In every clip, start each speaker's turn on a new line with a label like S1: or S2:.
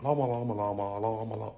S1: Llama, llama, llama, llama, llama.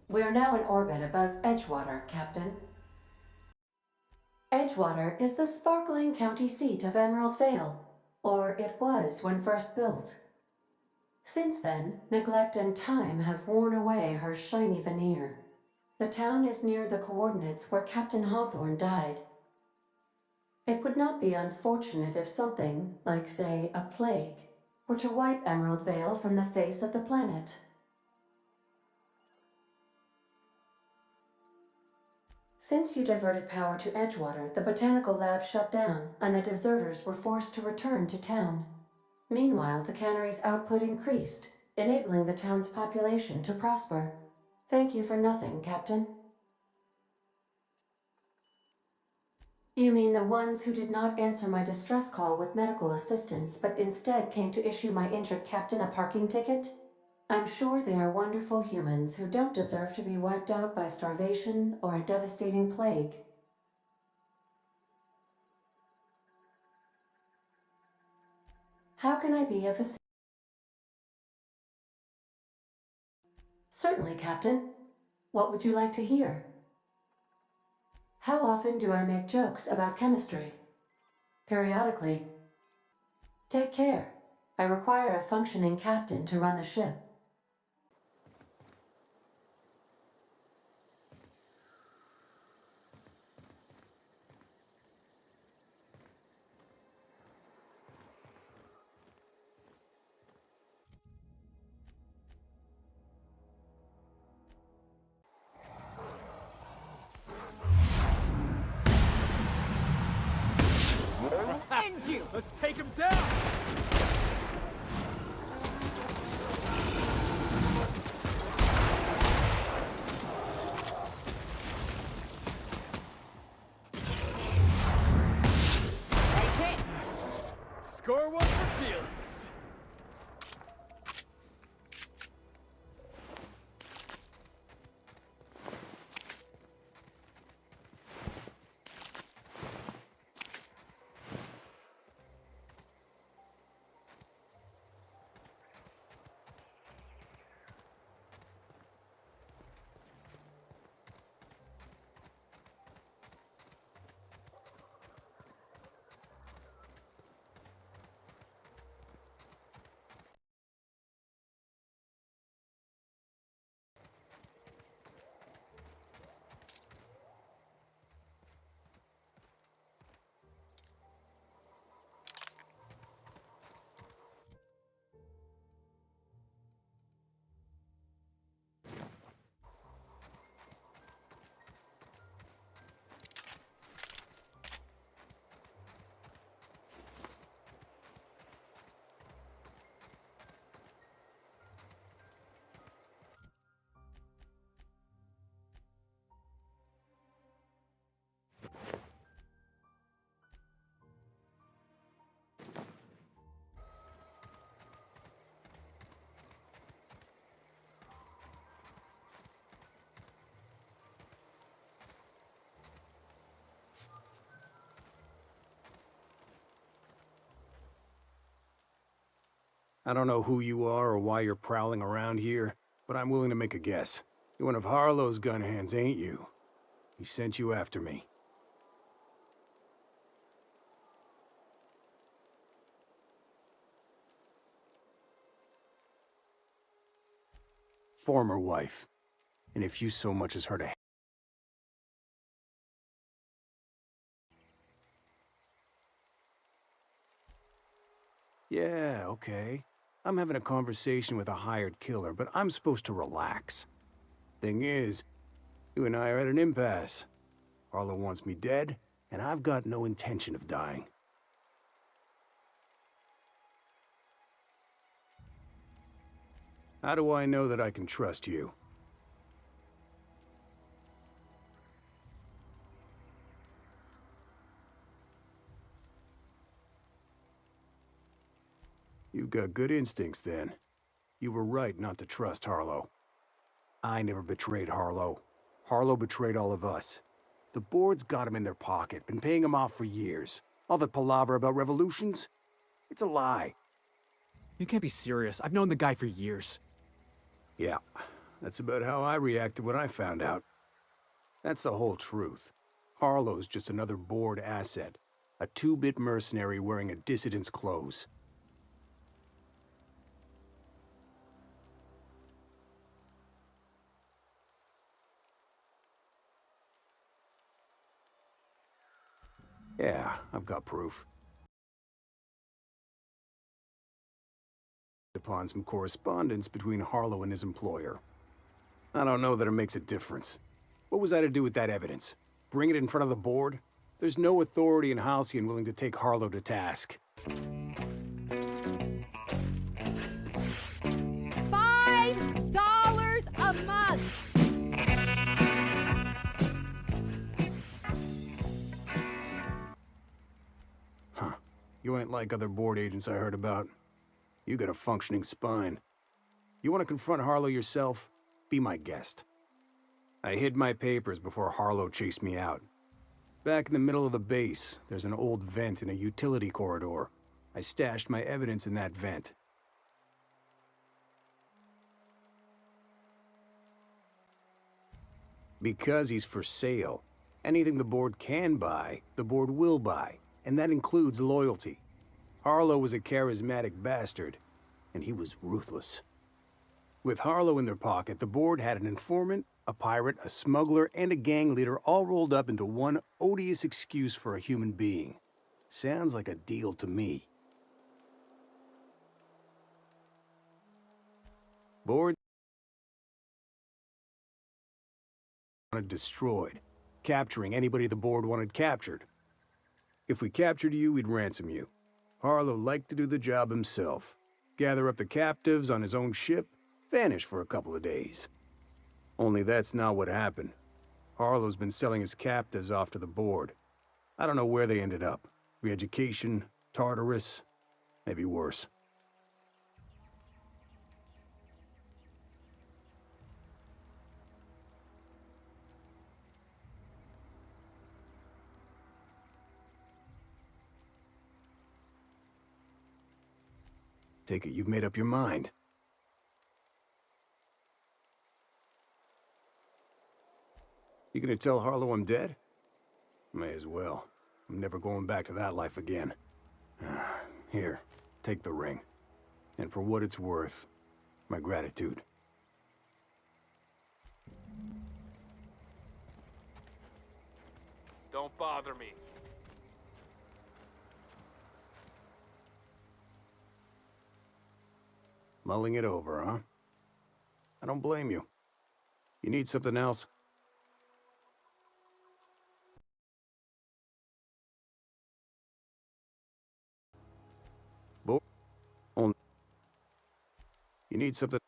S2: We're now in orbit above Edgewater, Captain. Edgewater is the sparkling county seat of Emerald Vale, or it was when first built. Since then, neglect and time have worn away her shiny veneer. The town is near the coordinates where Captain Hawthorne died. It would not be unfortunate if something, like say a plague, were to wipe Emerald Vale from the face of the planet. Since you diverted power to Edgewater, the botanical lab shut down, and the deserters were forced to return to town. Meanwhile, the cannery's output increased, enabling the town's population to prosper. Thank you for nothing, Captain. You mean the ones who did not answer my distress call with medical assistance, but instead came to issue my injured captain a parking ticket? I'm sure they are wonderful humans who don't deserve to be wiped out by starvation or a devastating plague. How can I be of assistance? Certainly, Captain. What would you like to hear? How often do I make jokes about chemistry? Periodically. Take care. I require a functioning captain to run the ship.
S3: End you! Let's take him down! Okay. Score one for Felix.
S4: I don't know who you are or why you're prowling around here, but I'm willing to make a guess. You're one of Harlow's gun hands, ain't you? He sent you after me. Former wife. And if you so much as heard a... Yeah, okay. I'm having a conversation with a hired killer, but I'm supposed to relax. Thing is, you and I are at an impasse. Harlow wants me dead, and I've got no intention of dying. How do I know that I can trust you? You've got good instincts, then. You were right not to trust Harlow. I never betrayed Harlow. Harlow betrayed all of us. The board's got him in their pocket, been paying him off for years. All that palaver about revolutions? It's a lie.
S5: You can't be serious. I've known the guy for years.
S4: Yeah, that's about how I reacted when I found out. That's the whole truth. Harlow's just another board asset. A two-bit mercenary wearing a dissident's clothes. Yeah, I've got proof. Upon some correspondence between Harlow and his employer. I don't know that it makes a difference. What was I to do with that evidence? Bring it in front of the board? There's no authority in Halcyon willing to take Harlow to task.
S6: $5 a month!
S4: Huh. You ain't like other board agents I heard about. You got a functioning spine. You want to confront Harlow yourself? Be my guest. I hid my papers before Harlow chased me out. Back in the middle of the base, there's an old vent in a utility corridor. I stashed my evidence in that vent. Because he's for sale. Anything the board can buy, the board will buy, and that includes loyalty. Harlow was a charismatic bastard, and he was ruthless. With Harlow in their pocket, the board had an informant, a pirate, a smuggler, and a gang leader all rolled up into one odious excuse for a human being. Sounds like a deal to me. Board wanted destroyed, capturing anybody the board wanted captured. If we captured you, we'd ransom you. Harlow liked to do the job himself. Gather up the captives on his own ship, vanish for a couple of days. Only that's not what happened. Harlow's been selling his captives off to the board. I don't know where they ended up. Re-education, Tartarus, maybe worse. Take it you've made up your mind. You gonna tell Harlow I'm dead? May as well. I'm never going back to that life again. Here, take the ring. And for what it's worth, my gratitude.
S3: Don't bother me.
S4: Mulling it over, huh? I don't blame you. You need something else? Bo- on. You need something?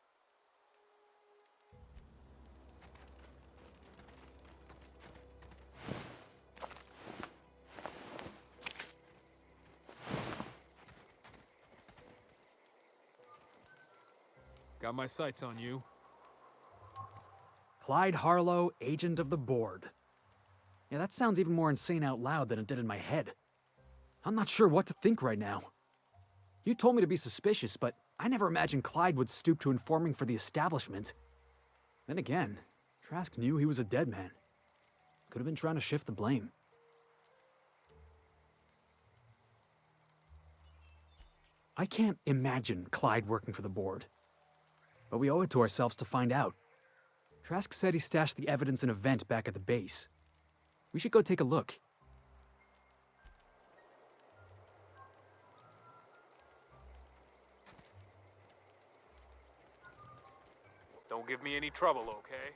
S3: Got my sights on you.
S5: Clyde Harlow, agent of the board. Yeah, that sounds even more insane out loud than it did in my head. I'm not sure what to think right now. You told me to be suspicious, but I never imagined Clyde would stoop to informing for the establishment. Then again, Trask knew he was a dead man. Could have been trying to shift the blame. I can't imagine Clyde working for the board. But we owe it to ourselves to find out. Trask said he stashed the evidence in a vent back at the base. We should go take a look.
S3: Don't give me any trouble, okay?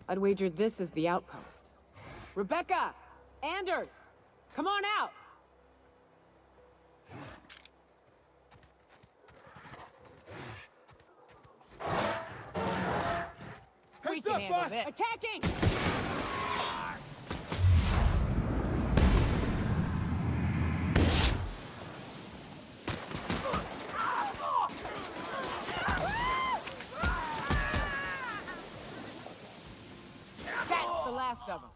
S6: I'd wager this is the outpost. Rebecca! Anders! Come on out!
S7: Heads up, boss!
S6: Attacking! That's the last of them.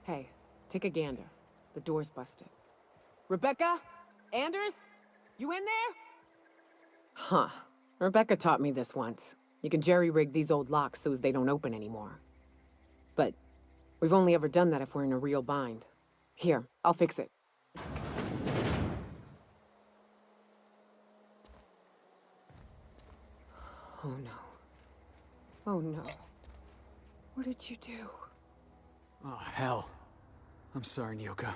S6: Hey, take a gander. The door's busted. Rebecca? Anders? You in there? Huh. Rebecca taught me this once. You can jerry-rig these old locks so as they don't open anymore. But we've only ever done that if we're in a real bind. Here, I'll fix it. Oh no. Oh no. What did you do?
S5: Oh, hell. I'm sorry, Nyoka.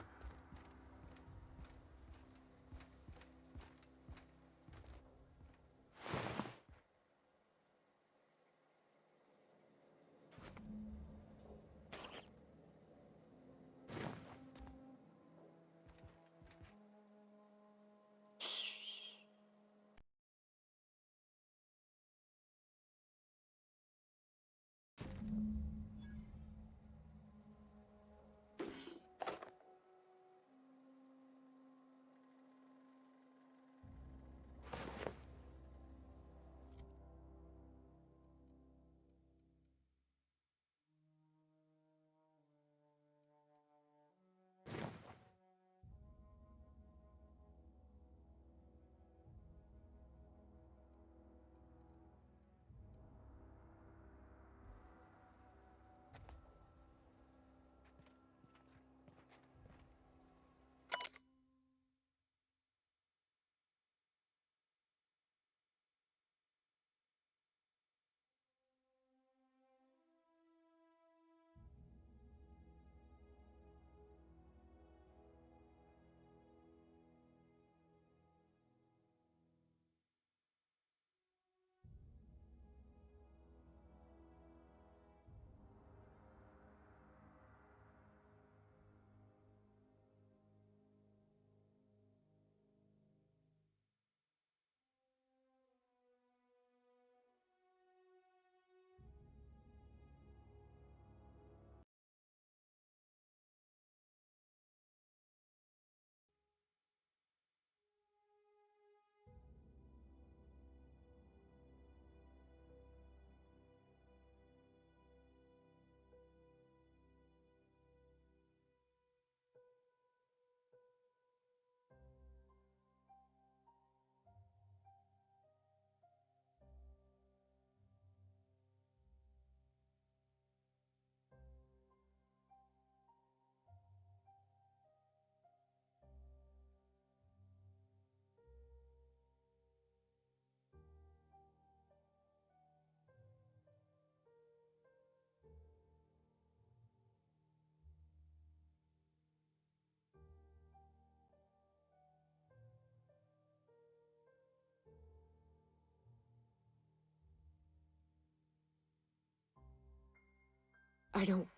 S6: I don't...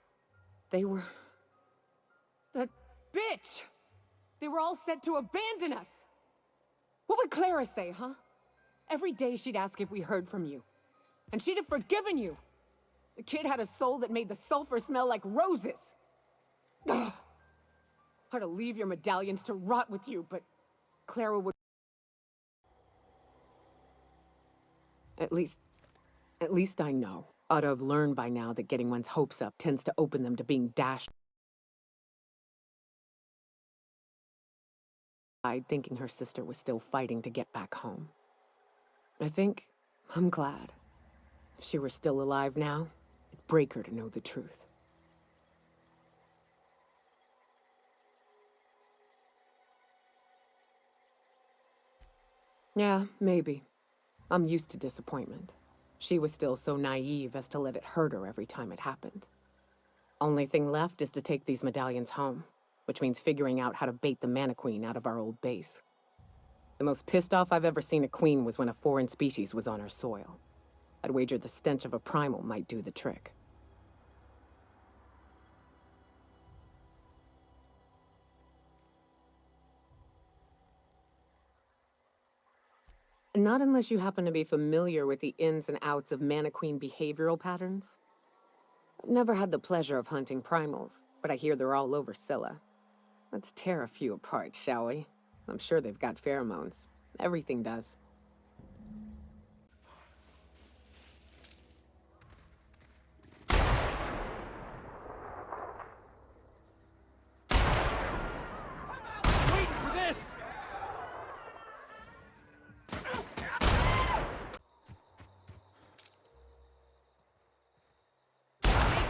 S6: They were... That bitch! They were all set to abandon us! What would Clara say, huh? Every day she'd ask if we heard from you. And she'd have forgiven you! The kid had a soul that made the sulfur smell like roses! Ugh. I'd to leave your medallions to rot with you, but Clara would... At least I know. Ought to have learned by now that getting one's hopes up tends to open them to being dashed. I'd thinking her sister was still fighting to get back home. I'm glad. If she were still alive now, it'd break her to know the truth. Yeah, maybe. I'm used to disappointment. She was still so naive as to let it hurt her every time it happened. Only thing left is to take these medallions home, which means figuring out how to bait the Mana Queen out of our old base. The most pissed off I've ever seen a queen was when a foreign species was on her soil. I'd wager the stench of a primal might do the trick. Not unless you happen to be familiar with the ins and outs of Mana Queen behavioral patterns. I've never had the pleasure of hunting primals, but I hear they're all over Scylla. Let's tear a few apart, shall we? I'm sure they've got pheromones. Everything does.
S5: Waiting for this!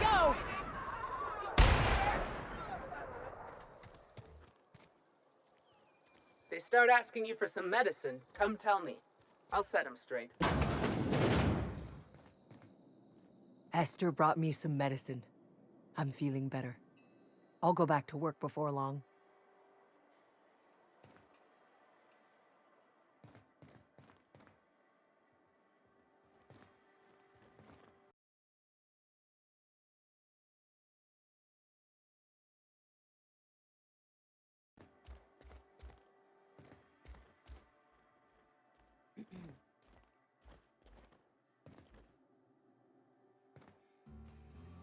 S6: Go!
S8: They start asking you for some medicine, come tell me. I'll set them straight.
S9: Esther brought me some medicine. I'm feeling better. I'll go back to work before long.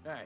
S10: Hey.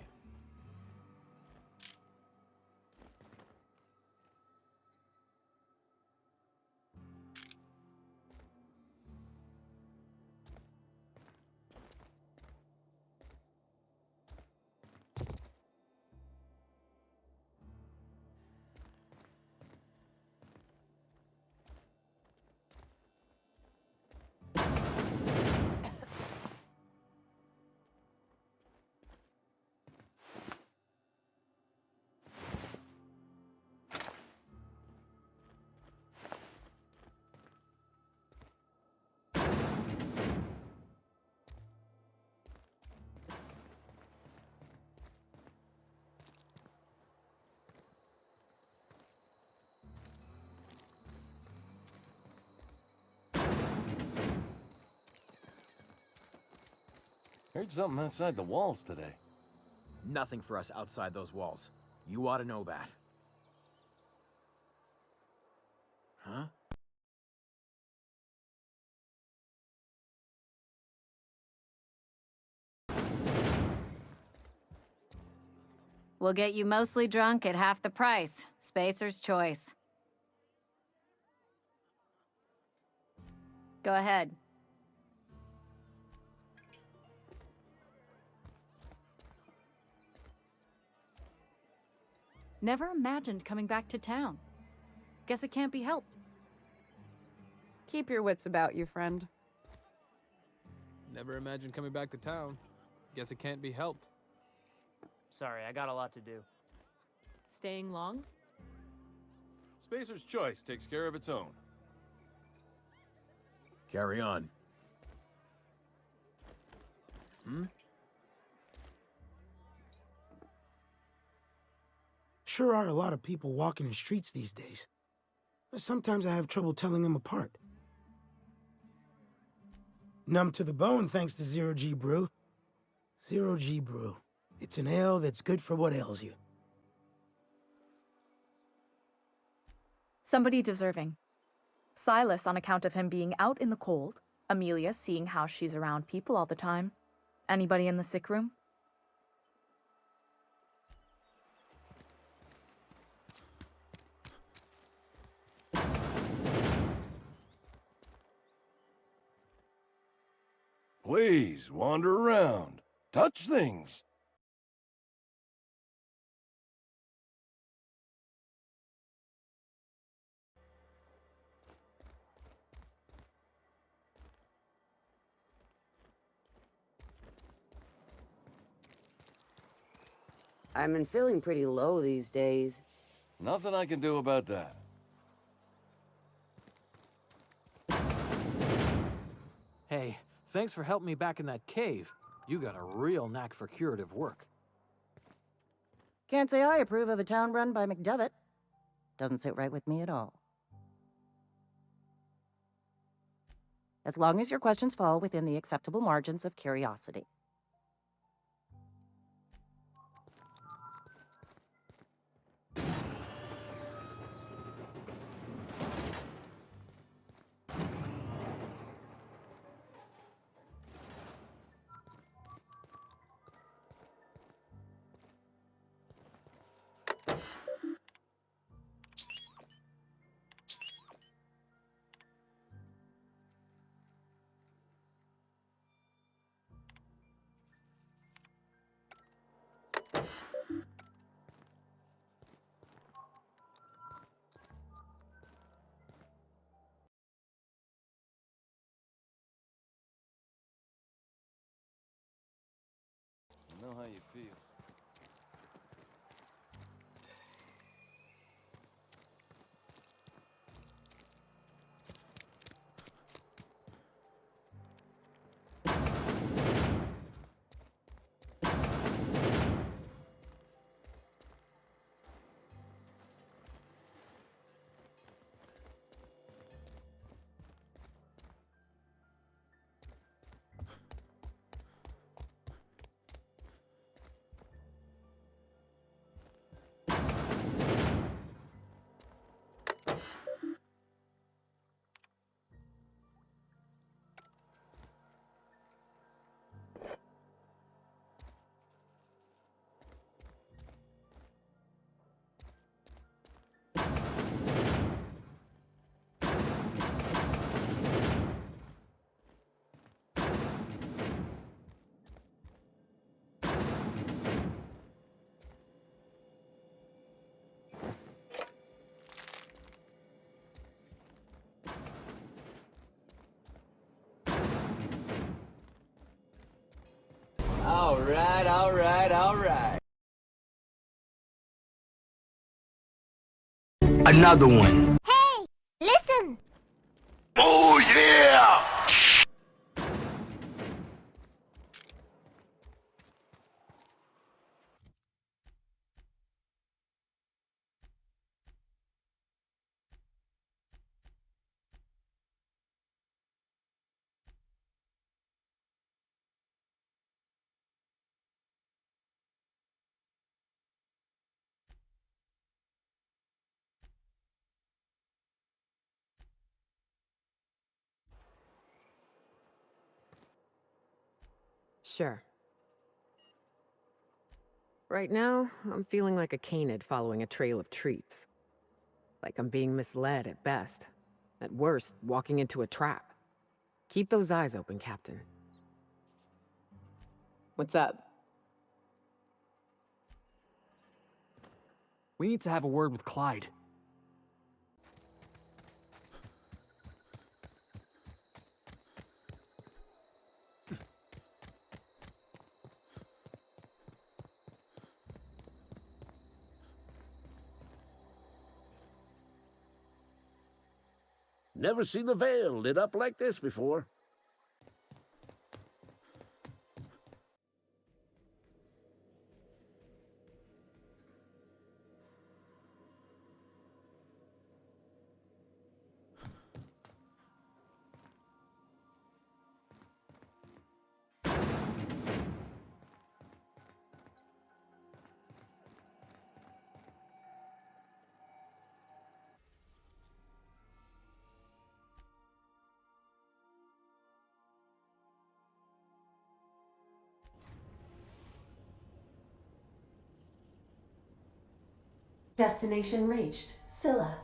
S11: Heard something outside the walls today.
S10: Nothing for us outside those walls. You ought to know that. Huh?
S12: We'll get you mostly drunk at half the price. Spacer's choice. Go ahead.
S13: Never imagined coming back to town. Guess it can't be helped.
S14: Keep your wits about you, friend.
S3: Never imagined coming back to town. Guess it can't be helped.
S15: Sorry, I got a lot to do.
S6: Staying long?
S11: Spacer's choice takes care of its own.
S10: Carry on. Hmm?
S16: Sure are a lot of people walking the streets these days. But sometimes I have trouble telling them apart. Numb to the bone thanks to Zero G Brew. Zero G Brew. It's an ale that's good for what ails you.
S17: Somebody deserving. Silas on account of him being out in the cold. Amelia seeing how she's around people all the time. Anybody in the sick room?
S11: Please, wander around. Touch things.
S18: I've been feeling pretty low these days.
S11: Nothing I can do about that.
S3: Hey, thanks for helping me back in that cave. You got a real knack for curative work.
S19: Can't say I approve of a town run by McDevitt. Doesn't sit right with me at all. As long as your questions fall within the acceptable margins of curiosity.
S11: I know how you feel.
S18: All right.
S20: Another one.
S21: Hey, listen!
S20: Oh, yeah!
S6: Sure. Right now, I'm feeling like a canid following a trail of treats. Like I'm being misled at best. At worst, walking into a trap. Keep those eyes open, Captain. What's up?
S5: We need to have a word with Clyde.
S22: Never seen the Vale lit up like this before.
S2: Destination reached. Scylla.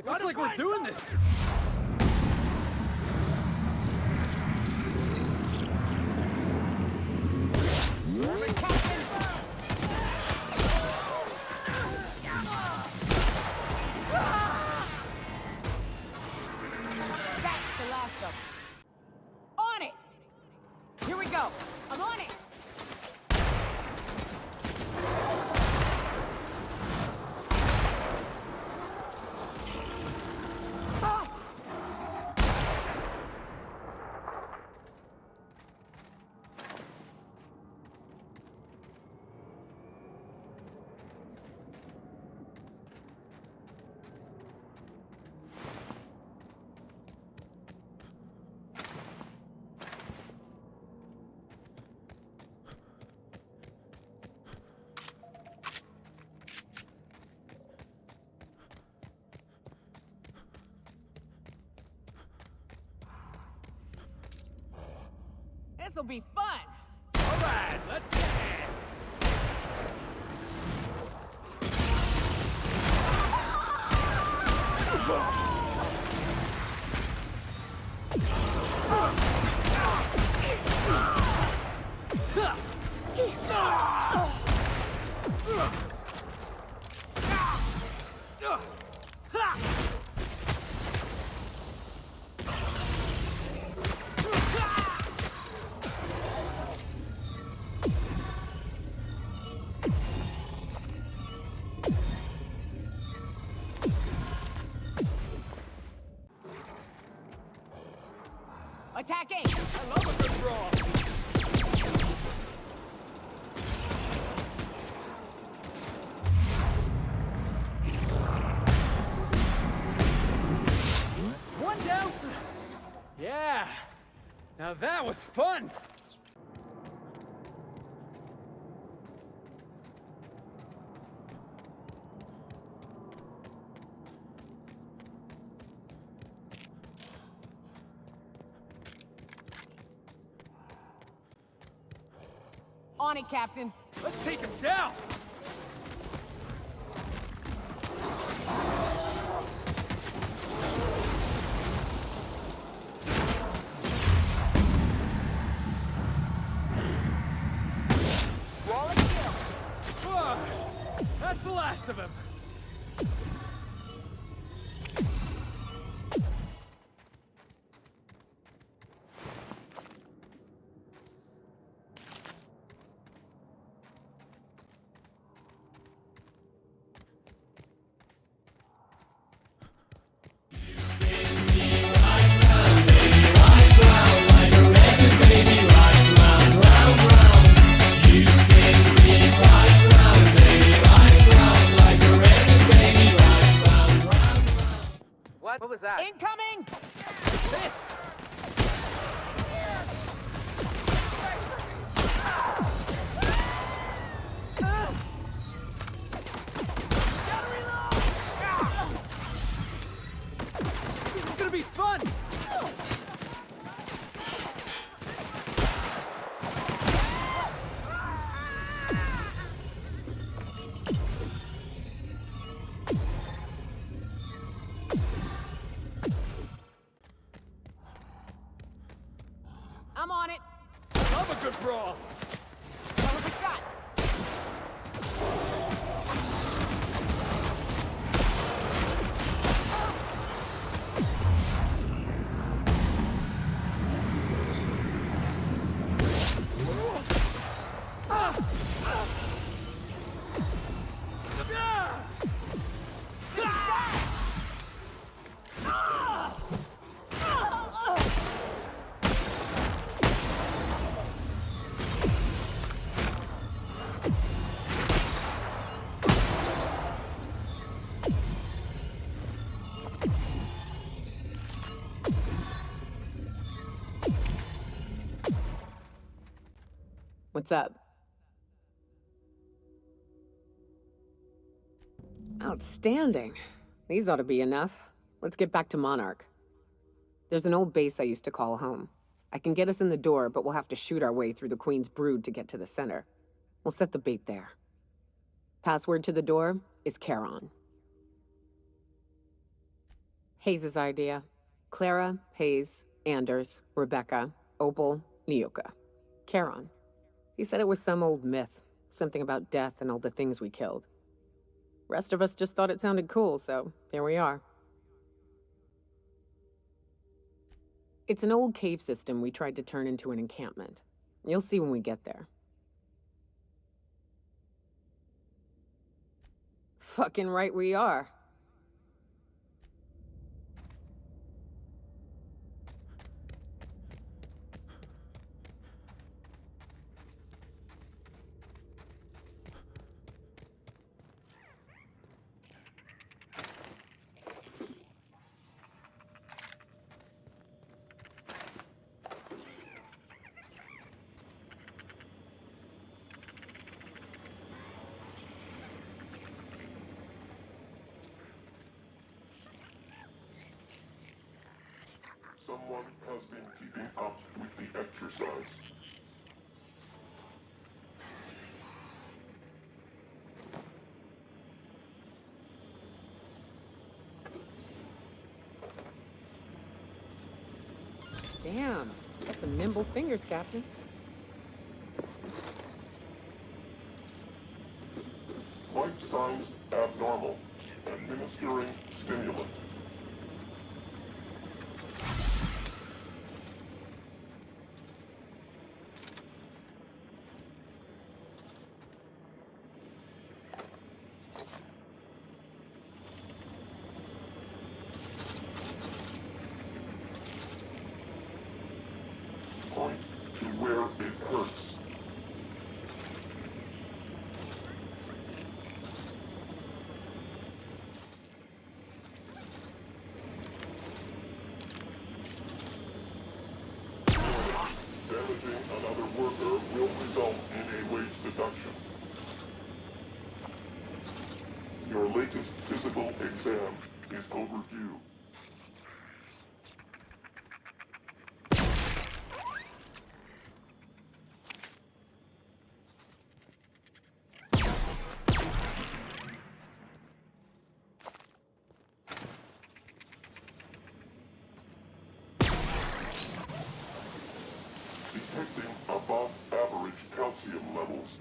S5: Looks like we're doing this.
S6: That's the last of them. On it! Here we go. I'm on it! This'll be fun!
S5: All right, let's dance.
S6: Attacking!
S5: I love a good brawl. One down. Yeah. Now that was fun.
S6: On it, Captain.
S5: Let's take him down.
S6: Roll it kill.
S5: That's the last of him.
S8: What was that?
S6: Incoming!
S5: Hit! This is gonna be fun!
S6: What's up? Outstanding. These ought to be enough. Let's get back to Monarch. There's an old base I used to call home. I can get us in the door, but we'll have to shoot our way through the Queen's brood to get to the center. We'll set the bait there. Password to the door is Charon. Hayes' idea. Clara, Hayes, Anders, Rebecca, Opal, Nyoka. Charon. He said it was some old myth. Something about death and all the things we killed. Rest of us just thought it sounded cool, so here we are. It's an old cave system we tried to turn into an encampment. You'll see when we get there. Fucking right we are.
S1: Someone has been keeping up with the exercise.
S6: Damn, got some nimble fingers, Captain.
S1: Life signs abnormal. Administering stimulant. Point to where it hurts. Damaging another worker will result in a wage deduction. Your latest physical exam is overdue. Detecting above average calcium levels.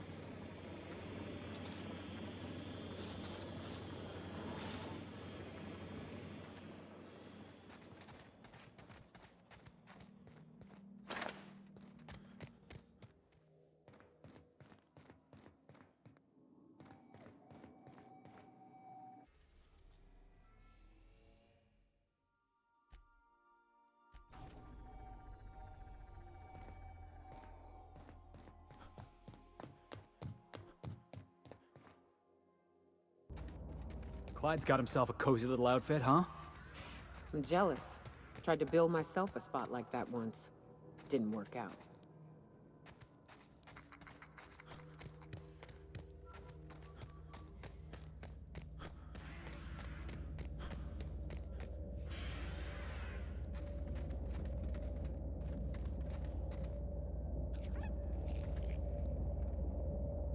S5: Clyde's got himself a cozy little outfit, huh?
S6: I'm jealous. Tried to build myself a spot like that once. Didn't work out.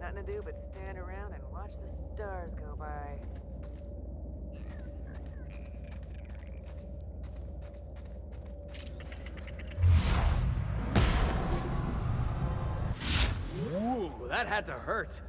S6: Nothing to do but stand around and watch the stars go by.
S5: Ooh, that had to hurt.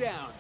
S5: down.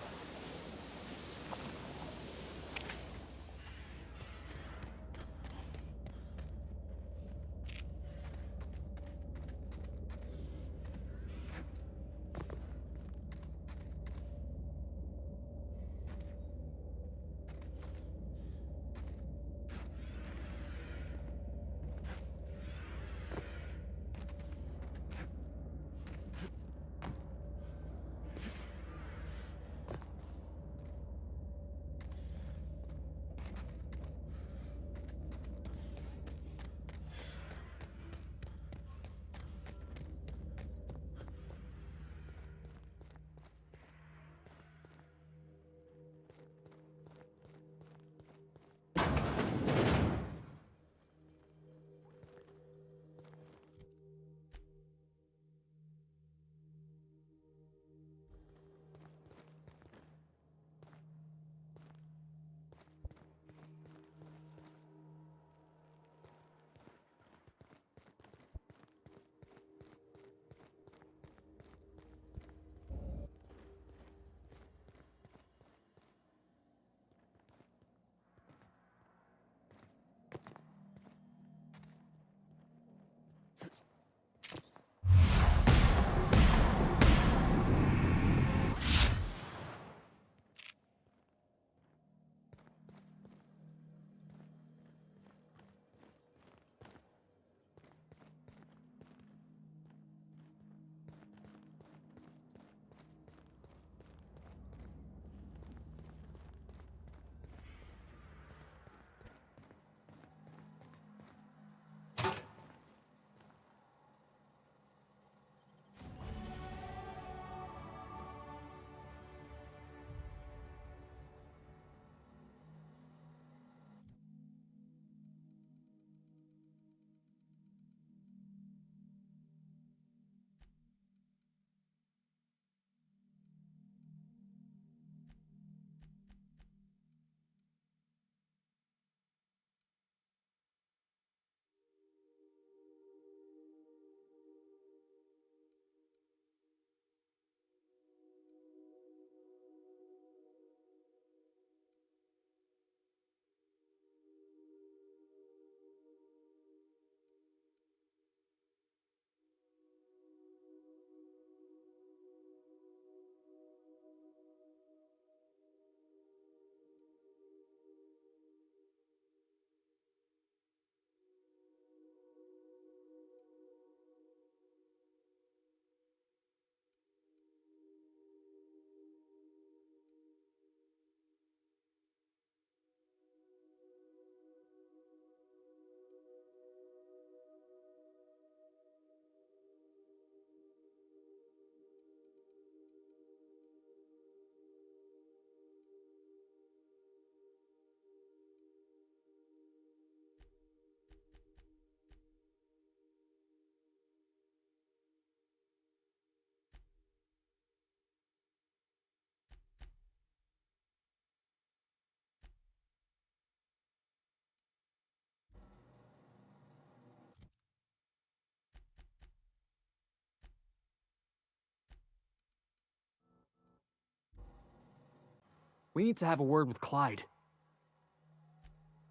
S5: We need to have a word with Clyde.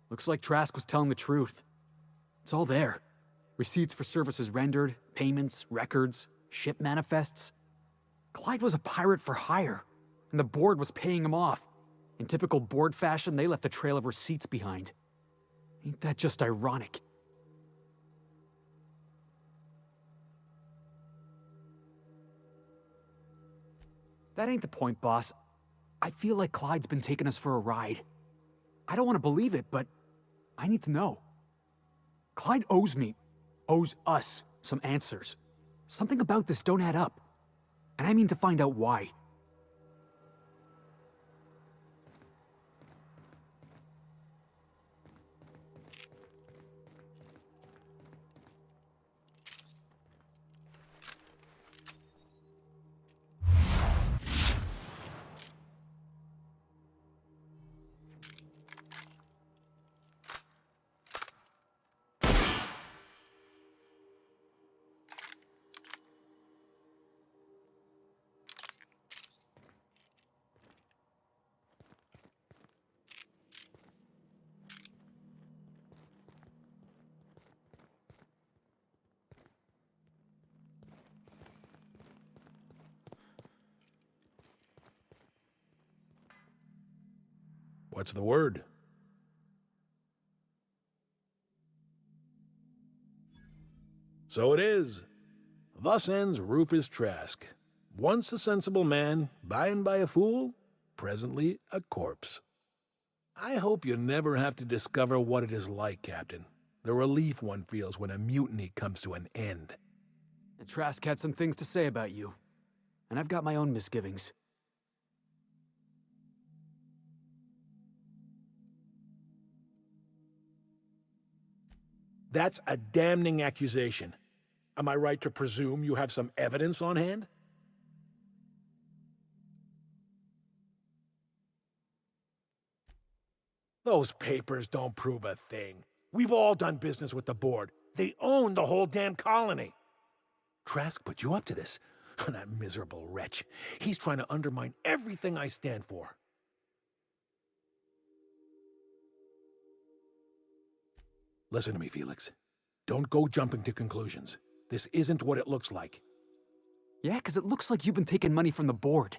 S5: Looks like Trask was telling the truth. It's all there. Receipts for services rendered, payments, records, ship manifests. Clyde was a pirate for hire, and the board was paying him off. In typical board fashion, they left a trail of receipts behind. Ain't that just ironic? That ain't the point, boss. I feel like Clyde's been taking us for a ride. I don't want to believe it, but I need to know. Clyde owes us some answers. Something about this don't add up. And I mean to find out why.
S4: What's the word? So it is. Thus ends Rufus Trask. Once a sensible man, by and by a fool, presently a corpse. I hope you never have to discover what it is like, Captain. The relief one feels when a mutiny comes to an end.
S5: And Trask had some things to say about you. And I've got my own misgivings.
S4: That's a damning accusation. Am I right to presume you have some evidence on hand? Those papers don't prove a thing. We've all done business with the board. They own the whole damn colony. Trask put you up to this. That miserable wretch. He's trying to undermine everything I stand for. Listen to me, Felix. Don't go jumping to conclusions. This isn't what it looks like.
S5: Yeah, because it looks like you've been taking money from the board.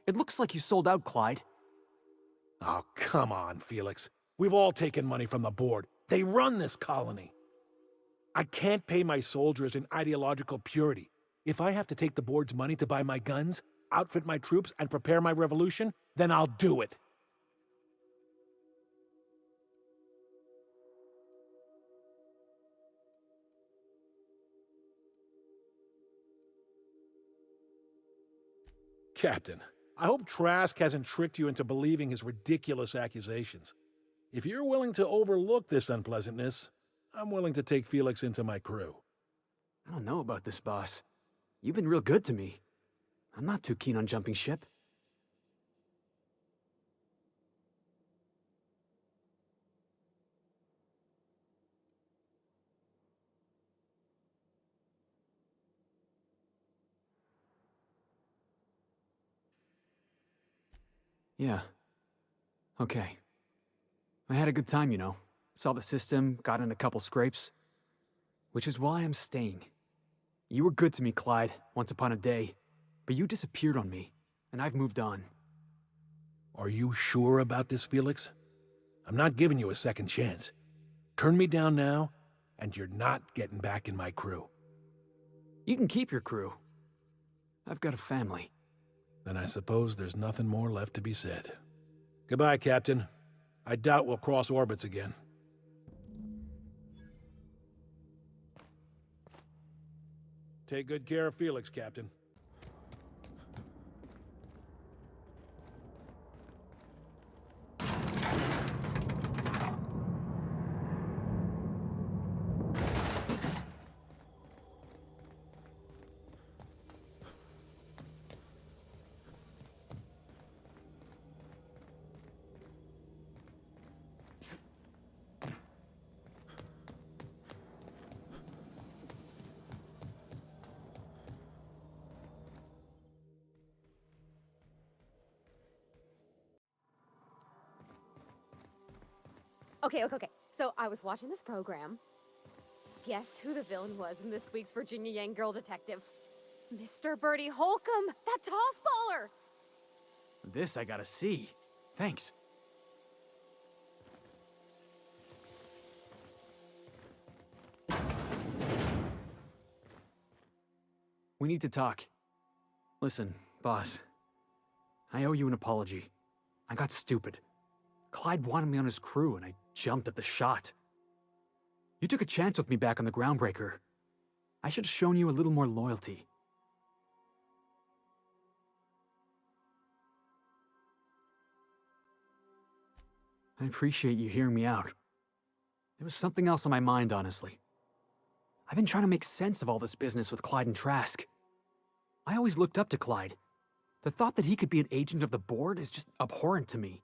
S5: It looks like you sold out, Clyde.
S4: Oh, come on, Felix. We've all taken money from the board. They run this colony. I can't pay my soldiers in ideological purity. If I have to take the board's money to buy my guns, outfit my troops, and prepare my revolution, then I'll do it. Captain, I hope Trask hasn't tricked you into believing his ridiculous accusations. If you're willing to overlook this unpleasantness, I'm willing to take Felix into my crew.
S5: I don't know about this, boss. You've been real good to me. I'm not too keen on jumping ship. Yeah. Okay. I had a good time, you know. Saw the system, got in a couple scrapes. Which is why I'm staying. You were good to me, Clyde, once upon a day. But you disappeared on me, and I've moved on.
S4: Are you sure about this, Felix? I'm not giving you a second chance. Turn me down now, and you're not getting back in my crew.
S5: You can keep your crew. I've got a family.
S4: Then I suppose there's nothing more left to be said. Goodbye, Captain. I doubt we'll cross orbits again. Take good care of Felix, Captain.
S21: Okay. So I was watching this program. Guess who the villain was in this week's Virginia Yang Girl Detective? Mr. Bertie Holcomb, that toss baller!
S5: This I gotta see. Thanks. We need to talk. Listen, boss. I owe you an apology. I got stupid. Clyde wanted me on his crew, and I jumped at the shot. You took a chance with me back on the Groundbreaker. I should have shown you a little more loyalty. I appreciate you hearing me out. There was something else on my mind, honestly. I've been trying to make sense of all this business with Clyde and Trask. I always looked up to Clyde. The thought that he could be an agent of the board is just abhorrent to me.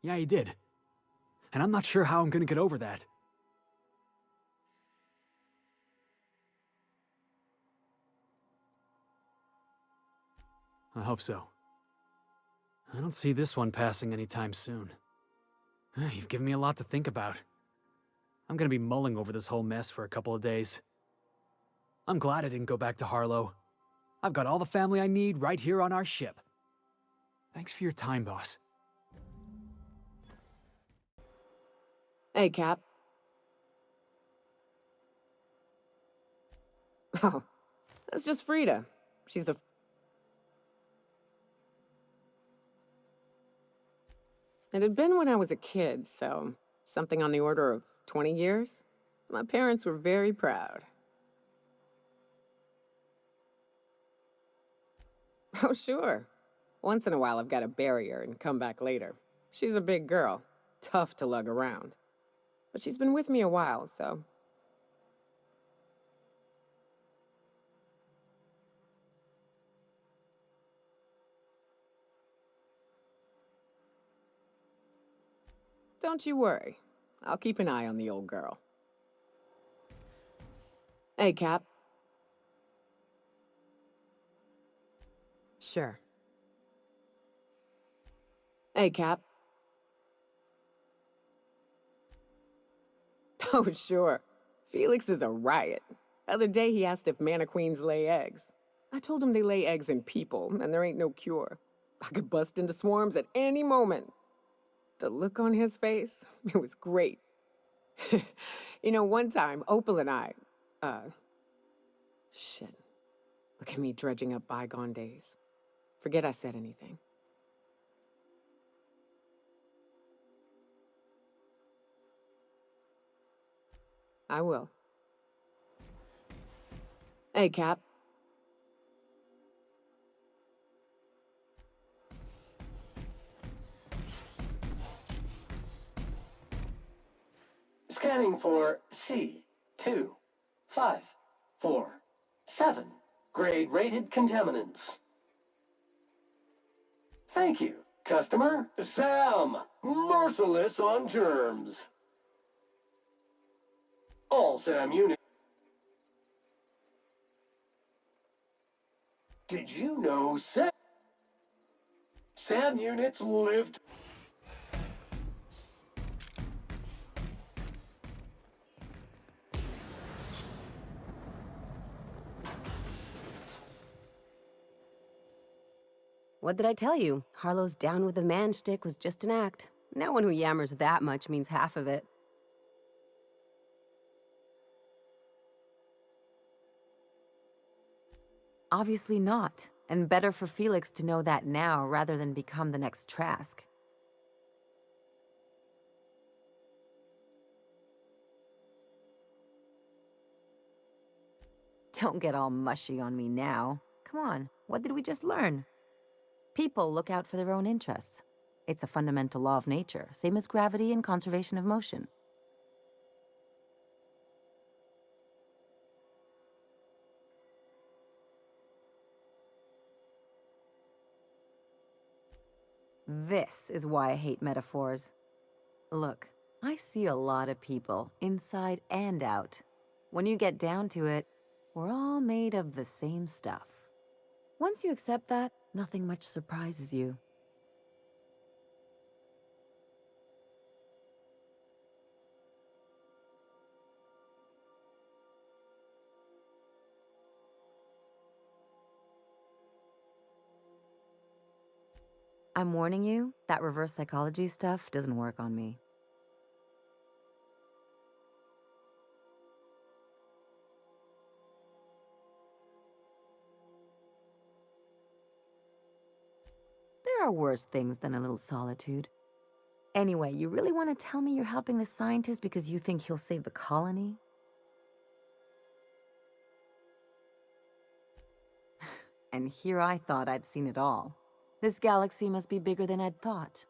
S5: Yeah, he did. And I'm not sure how I'm gonna get over that. I hope so. I don't see this one passing anytime soon. You've given me a lot to think about. I'm gonna be mulling over this whole mess for a couple of days. I'm glad I didn't go back to Harlow. I've got all the family I need right here on our ship. Thanks for your time, boss.
S6: Hey, Cap. Oh, that's just Frida. She's the... It had been when I was a kid, so something on the order of 20 years. My parents were very proud. Oh, sure. Once in a while I've got to bury her and come back later. She's a big girl, tough to lug around. But she's been with me a while, so... Don't you worry. I'll keep an eye on the old girl. Hey, Cap. Sure. Hey, Cap. Oh, sure. Felix is a riot. Other day he asked if mannequins lay eggs. I told him they lay eggs in people, and there ain't no cure. I could bust into swarms at any moment. The look on his face, it was great. You know, one time, Opal and I, shit. Look at me dredging up bygone days. Forget I said anything. I will. Hey, Cap.
S7: Scanning for C2547. Grade rated contaminants. Thank you, customer. Sam, merciless on germs. All Sam units. Did you know Sam units lived?
S18: What did I tell you? Harlow's down with the man shtick was just an act. No one who yammers that much means half of it. Obviously not. And better for Felix to know that now rather than become the next Trask. Don't get all mushy on me now. Come on, what did we just learn? People look out for their own interests. It's a fundamental law of nature, same as gravity and conservation of motion. This is why I hate metaphors. Look, I see a lot of people, inside and out. When you get down to it, we're all made of the same stuff. Once you accept that, nothing much surprises you. I'm warning you, that reverse psychology stuff doesn't work on me. There are worse things than a little solitude. Anyway, you really want to tell me you're helping the scientist because you think he'll save the colony? And here I thought I'd seen it all. This galaxy must be bigger than I'd thought.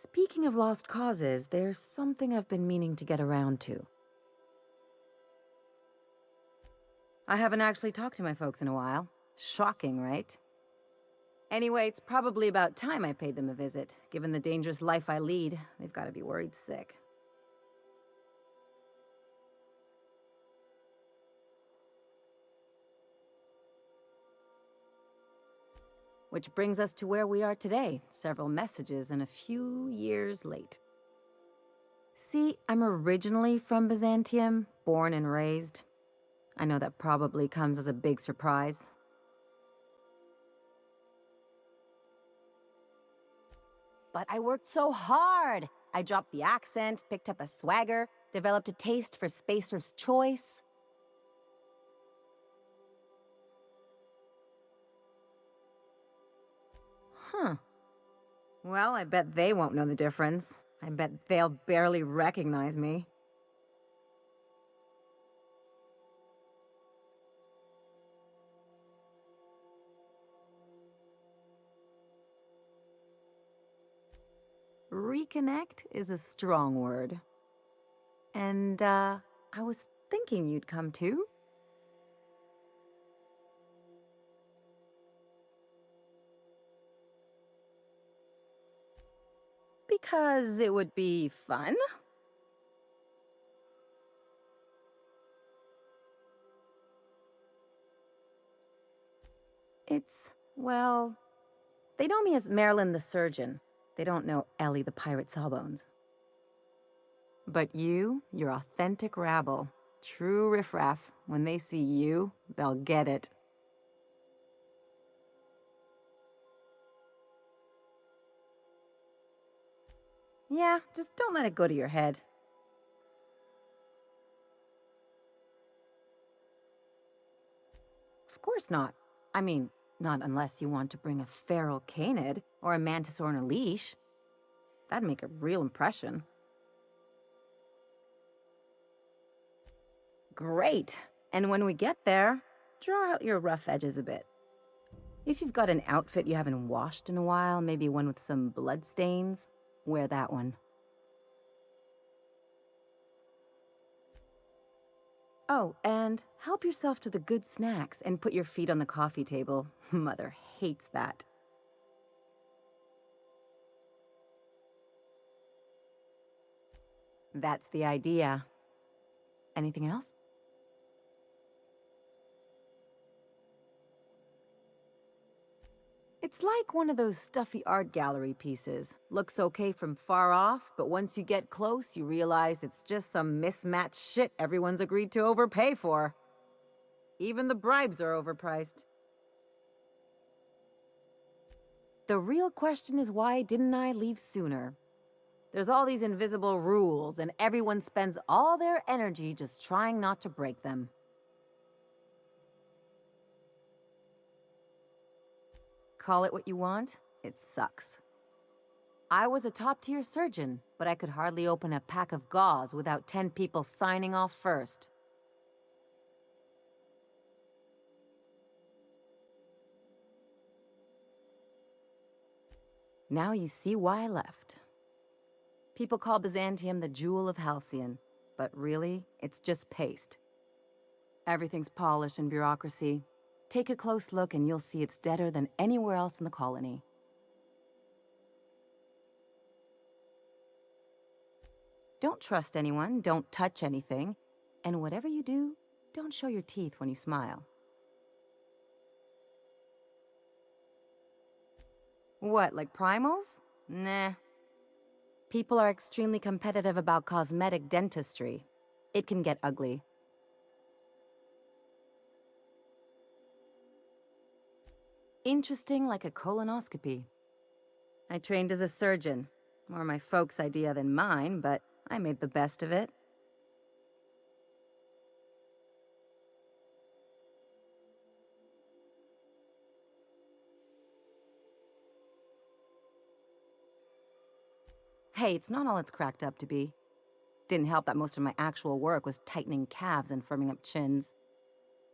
S18: Speaking of lost causes, there's something I've been meaning to get around to. I haven't actually talked to my folks in a while. Shocking, right? Anyway, it's probably about time I paid them a visit. Given the dangerous life I lead, they've got to be worried sick. Which brings us to where we are today, several messages and a few years late. See, I'm originally from Byzantium, born and raised. I know that probably comes as a big surprise. But I worked so hard! I dropped the accent, picked up a swagger, developed a taste for Spacer's choice. Huh. Well, I bet they won't know the difference. I bet they'll barely recognize me. Reconnect is a strong word. And, I was thinking you'd come too. Because it would be fun? Well, they know me as Marilyn the Surgeon. They don't know Ellie the Pirate Sawbones. But you're authentic rabble. True riffraff. When they see you, they'll get it. Yeah, just don't let it go to your head. Of course not. I mean, not unless you want to bring a feral canid or a mantisaur on a leash. That'd make a real impression. Great! And when we get there, draw out your rough edges a bit. If you've got an outfit you haven't washed in a while, maybe one with some blood stains, wear that one. Oh, and help yourself to the good snacks and put your feet on the coffee table. Mother hates that. That's the idea. Anything else? It's like one of those stuffy art gallery pieces. Looks okay from far off, but once you get close, you realize it's just some mismatched shit everyone's agreed to overpay for. Even the bribes are overpriced. The real question is, why didn't I leave sooner? There's all these invisible rules, and everyone spends all their energy just trying not to break them. Call it what you want, it sucks. I was a top-tier surgeon, but I could hardly open a pack of gauze without 10 people signing off first. Now you see why I left. People call Byzantium the jewel of Halcyon, but really, it's just paste. Everything's polish and bureaucracy. Take a close look and you'll see it's deader than anywhere else in the colony. Don't trust anyone, don't touch anything, and whatever you do, don't show your teeth when you smile. What, like primals? Nah. People are extremely competitive about cosmetic dentistry. It can get ugly. Interesting like a colonoscopy. I trained as a surgeon. More my folks' idea than mine, but I made the best of it. Hey, it's not all it's cracked up to be. Didn't help that most of my actual work was tightening calves and firming up chins.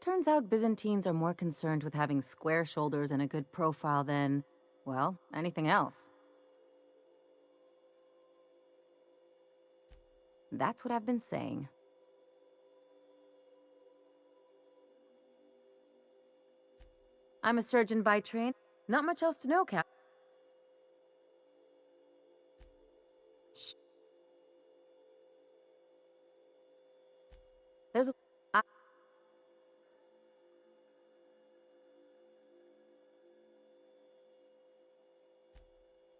S18: Turns out Byzantines are more concerned with having square shoulders and a good profile than, well, anything else. That's what I've been saying. I'm a surgeon by trade. Not much else to know, Cap. Shh. There's a...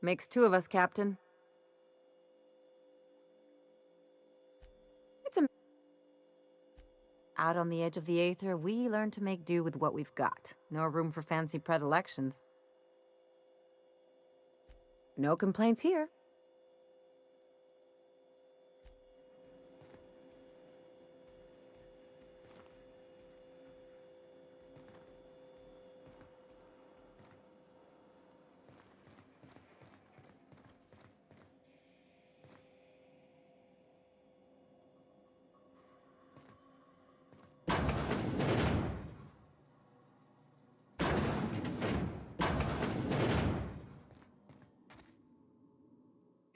S18: Makes two of us, Captain. Out on the edge of the Aether, we learn to make do with what we've got. No room for fancy predilections. No complaints here.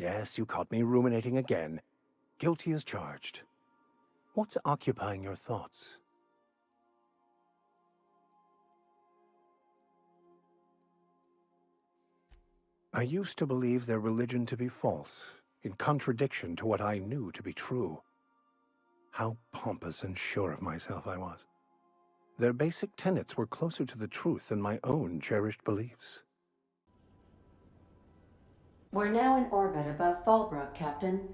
S9: Yes, you caught me ruminating again. Guilty as charged. What's occupying your thoughts? I used to believe their religion to be false, in contradiction to what I knew to be true. How pompous and sure of myself I was. Their basic tenets were closer to the truth than my own cherished beliefs.
S2: We're now in orbit above Fallbrook, Captain.